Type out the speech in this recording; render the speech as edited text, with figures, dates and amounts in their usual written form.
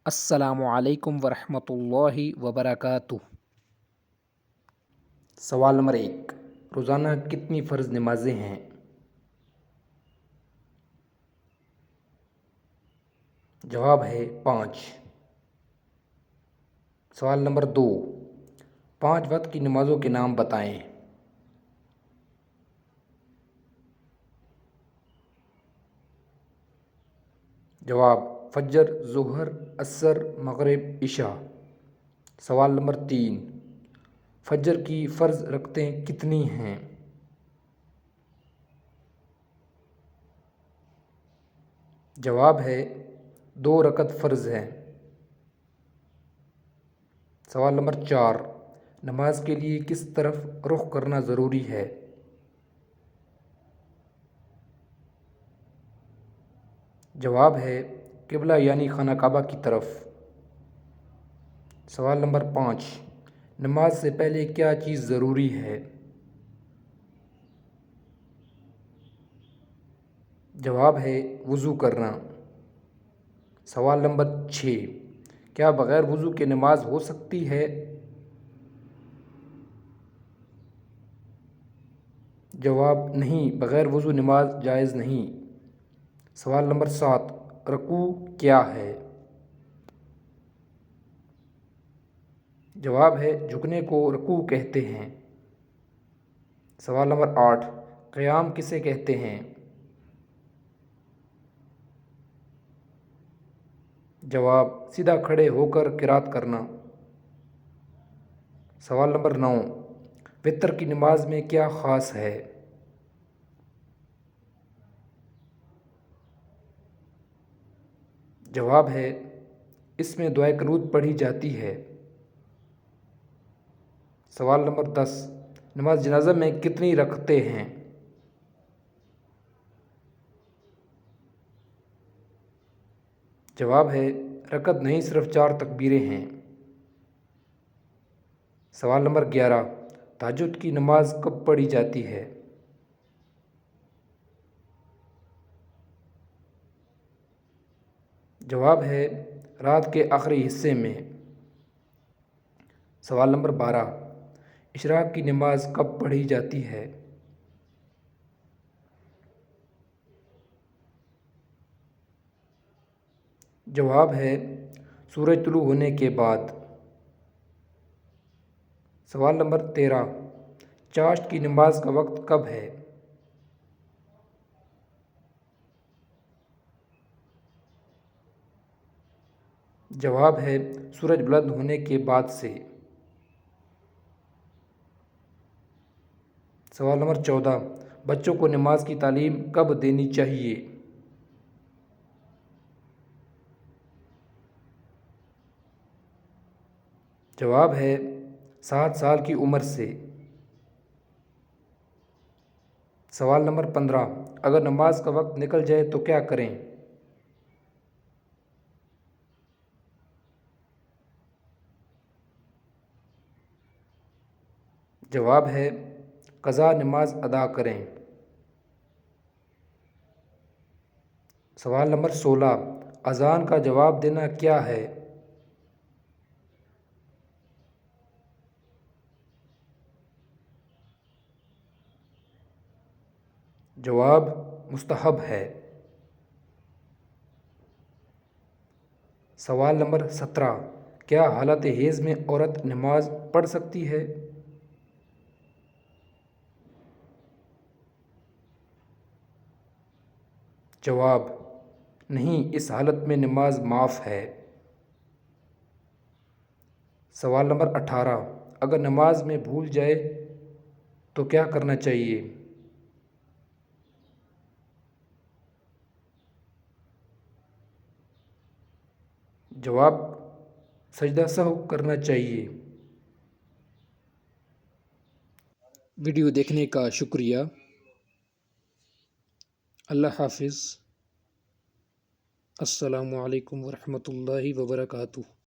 السلام علیکم ورحمۃ اللہ وبرکاتہ۔ سوال نمبر 1، روزانہ کتنی فرض نمازیں ہیں؟ جواب ہے 5۔ سوال نمبر 2، 5 وقت کی نمازوں کے نام بتائیں۔ جواب فجر، ظہر، عصر، مغرب، عشاء۔ سوال نمبر 3، فجر کی فرض رکعتیں کتنی ہیں؟ جواب ہے 2 رکعت فرض ہے۔ سوال نمبر 4، نماز کے لیے کس طرف رخ کرنا ضروری ہے؟ جواب ہے قبلہ یعنی خانہ کعبہ کی طرف۔ سوال نمبر 5، نماز سے پہلے کیا چیز ضروری ہے؟ جواب ہے وضو کرنا۔ سوال نمبر 6، کیا بغیر وضو کے نماز ہو سکتی ہے؟ جواب نہیں، بغیر وضو نماز جائز نہیں۔ سوال نمبر 7، رکوع کیا ہے؟ جواب ہے جھکنے کو رکوع کہتے ہیں۔ سوال نمبر 8، قیام کسے کہتے ہیں؟ جواب سیدھا کھڑے ہو کر قرات کرنا۔ سوال نمبر 9، وتر کی نماز میں کیا خاص ہے؟ جواب ہے اس میں دعائے قنوت پڑھی جاتی ہے۔ سوال نمبر 10، نماز جنازہ میں کتنی رکعتیں ہیں؟ جواب ہے رکعت نہیں، صرف 4 تکبیریں ہیں۔ سوال نمبر 11، تہجد کی نماز کب پڑھی جاتی ہے؟ جواب ہے رات کے آخری حصے میں۔ سوال نمبر 12، اشراق کی نماز کب پڑھی جاتی ہے؟ جواب ہے سورج طلوع ہونے کے بعد۔ سوال نمبر 13، چاشت کی نماز کا وقت کب ہے؟ جواب ہے سورج بلند ہونے کے بعد سے۔ سوال نمبر 14، بچوں کو نماز کی تعلیم کب دینی چاہیے؟ جواب ہے 7 سال کی عمر سے۔ سوال نمبر 15، اگر نماز کا وقت نکل جائے تو کیا کریں؟ جواب ہے قضا نماز ادا کریں۔ سوال نمبر 16، اذان کا جواب دینا کیا ہے؟ جواب مستحب ہے۔ سوال نمبر 17، کیا حالت حیض میں عورت نماز پڑھ سکتی ہے؟ جواب نہیں، اس حالت میں نماز معاف ہے۔ سوال نمبر 18، اگر نماز میں بھول جائے تو کیا کرنا چاہیے؟ جواب سجدہ سہو کرنا چاہیے۔ ویڈیو دیکھنے کا شکریہ۔ اللہ حافظ۔ السلام علیکم ورحمۃ اللہ وبرکاتہ۔